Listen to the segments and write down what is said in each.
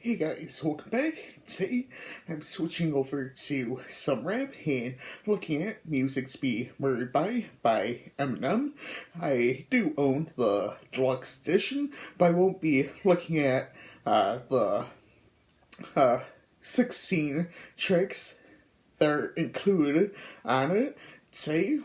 Hey guys, welcome back. Today I'm switching over to some rap and looking at Music's Be Murdered by Eminem. I do own the deluxe edition, but I won't be looking at the uh, 16 tracks that are included on it today.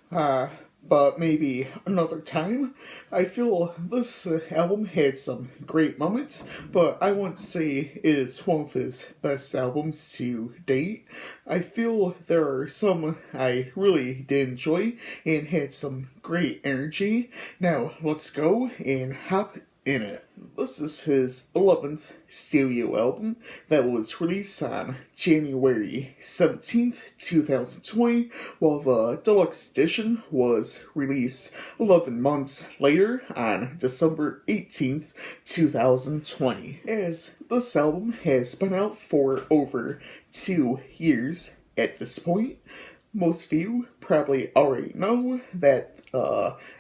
Uh, but maybe another time. I feel this album had some great moments, but I won't say it is one of his best albums to date. I feel there are some I really did enjoy and had some great energy. Now, let's go and hop in it. This is his 11th studio album that was released on January 17th, 2020, while the deluxe edition was released 11 months later on December 18th, 2020. As this album has been out for over 2 years at this point, most of you probably already know that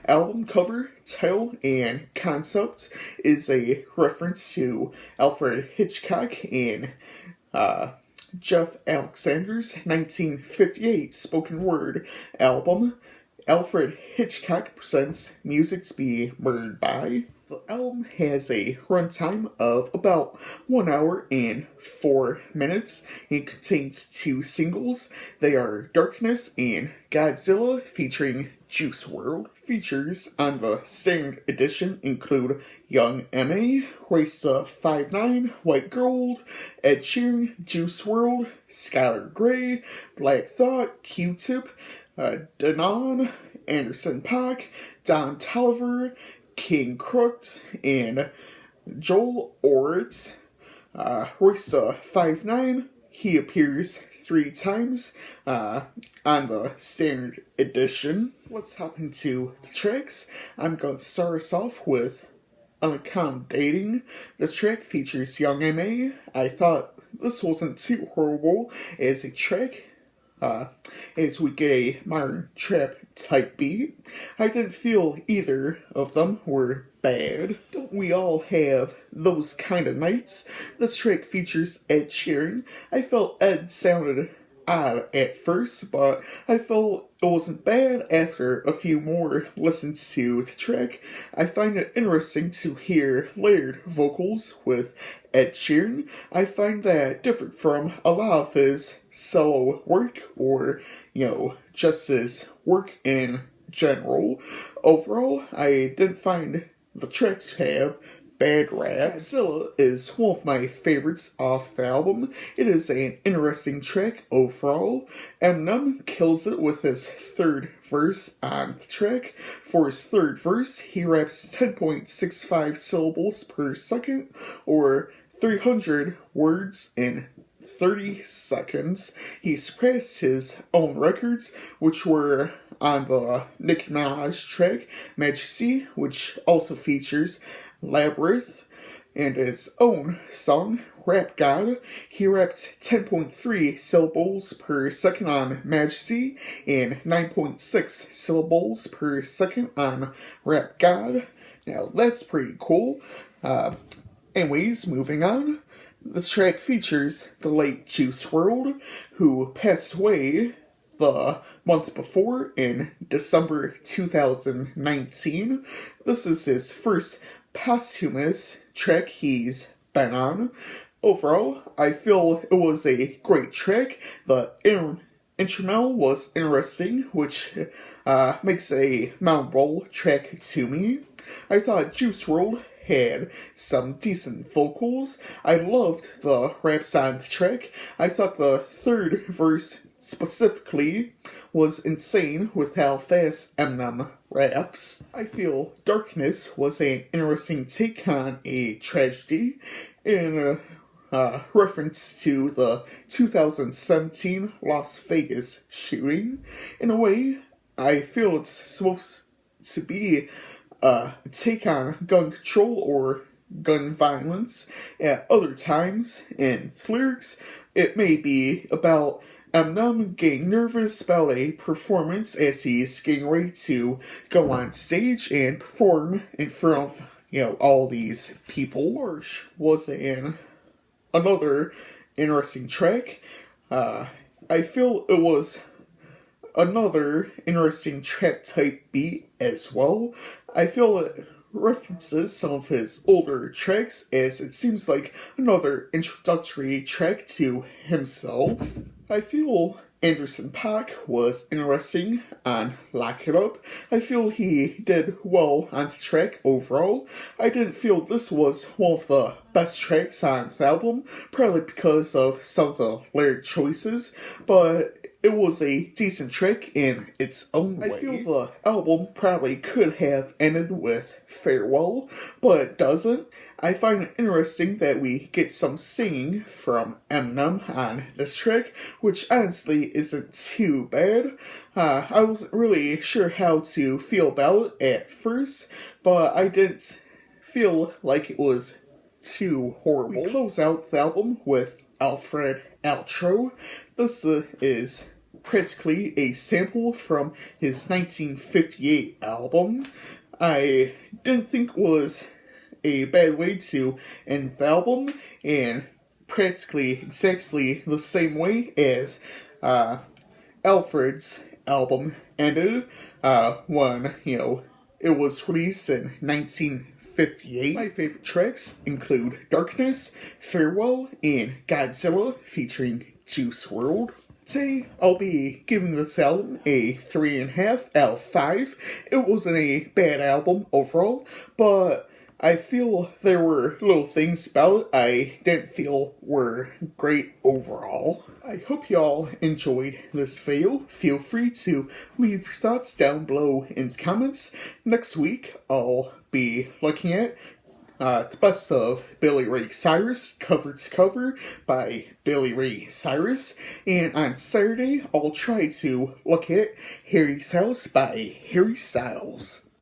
album cover, title, and concept is a reference to Alfred Hitchcock and Jeff Alexander's 1958 spoken word album, Alfred Hitchcock Presents Music's Be Murdered By. The album has a runtime of about 1 hour and 4 minutes. It contains 2 singles. They are Darkness and Godzilla featuring Juice WRLD. Features on the standard edition include Young M.A., Race to 5'9", White Gold, Ed Sheeran, Juice WRLD, Skylar Grey, Black Thought, Q-Tip, Danon, Anderson .Paak, Don Toliver, King Crooked, and Joel Ortiz. Race to 5'9", he appears 3 times on the standard edition. Let's hop into the tracks. I'm going to start us off with Unaccommodating. The track features Young M.A. I thought this wasn't too horrible as a track. As we get a modern trap type beat. I didn't feel either of them were bad. Don't we all have those kind of nights? This track features Ed Sheeran. I felt Ed sounded odd at first, but I felt it wasn't bad after a few more listens to the track. I find it interesting to hear layered vocals with Ed Sheeran. I find that different from a lot of his solo work or, just his work in general. Overall, I didn't find the tracks have bad rap. Godzilla is one of my favorites off the album. It is an interesting track overall. Eminem kills it with his third verse on the track. For his third verse, he raps 10.65 syllables per second, or 300 words in 30 seconds. He surpassed his own records, which were on the Nicki Minaj track, Majesty, which also features Labyrinth, and his own song, Rap God. He raps 10.3 syllables per second on Majesty and 9.6 syllables per second on Rap God. Now, that's pretty cool. Anyways, moving on. This track features the late Juice WRLD, who passed away the month before in December 2019. This is his first posthumous track he's been on. Overall, I feel it was a great track. The instrumental was interesting, which makes a memorable track to me. I thought Juice WRLD had some decent vocals. I loved the raps on the track. I thought the third verse specifically was insane with how fast Eminem raps. I feel Darkness was an interesting take on a tragedy in reference to the 2017 Las Vegas shooting. In a way, I feel it's supposed to be take on gun control or gun violence. At other times in lyrics, it may be about Eminem getting nervous about a performance as he's getting ready to go on stage and perform in front of, all these people. March was another interesting track. I feel it was another interesting track type beat as well. I feel it references some of his older tracks as it seems like another introductory track to himself. I feel Anderson .Paak was interesting on Lock It Up. I feel he did well on the track overall. I didn't feel this was one of the best tracks on the album, probably because of some of the lyric choices, but it was a decent track in its own way. I feel the album probably could have ended with Farewell, but it doesn't. I find it interesting that we get some singing from Eminem on this track, which honestly isn't too bad. I wasn't really sure how to feel about it at first, but I didn't feel like it was too horrible. We close out the album with Alfred Outro. This is practically a sample from his 1958 album. I didn't think it was a bad way to end the album, and practically exactly the same way as Alfred's album ended when, it was released in 1958. My favorite tracks include Darkness, Farewell, and Godzilla featuring Juice WRLD. Today, I'll be giving this album a 3.5 out of 5. It wasn't a bad album overall, but I feel there were little things about it I didn't feel were great overall. I hope y'all enjoyed this video. Feel free to leave your thoughts down below in the comments. Next week, I'll be looking at the best of Billy Ray Cyrus, cover to cover by Billy Ray Cyrus. And on Saturday, I'll try to look at Harry Styles by Harry Styles.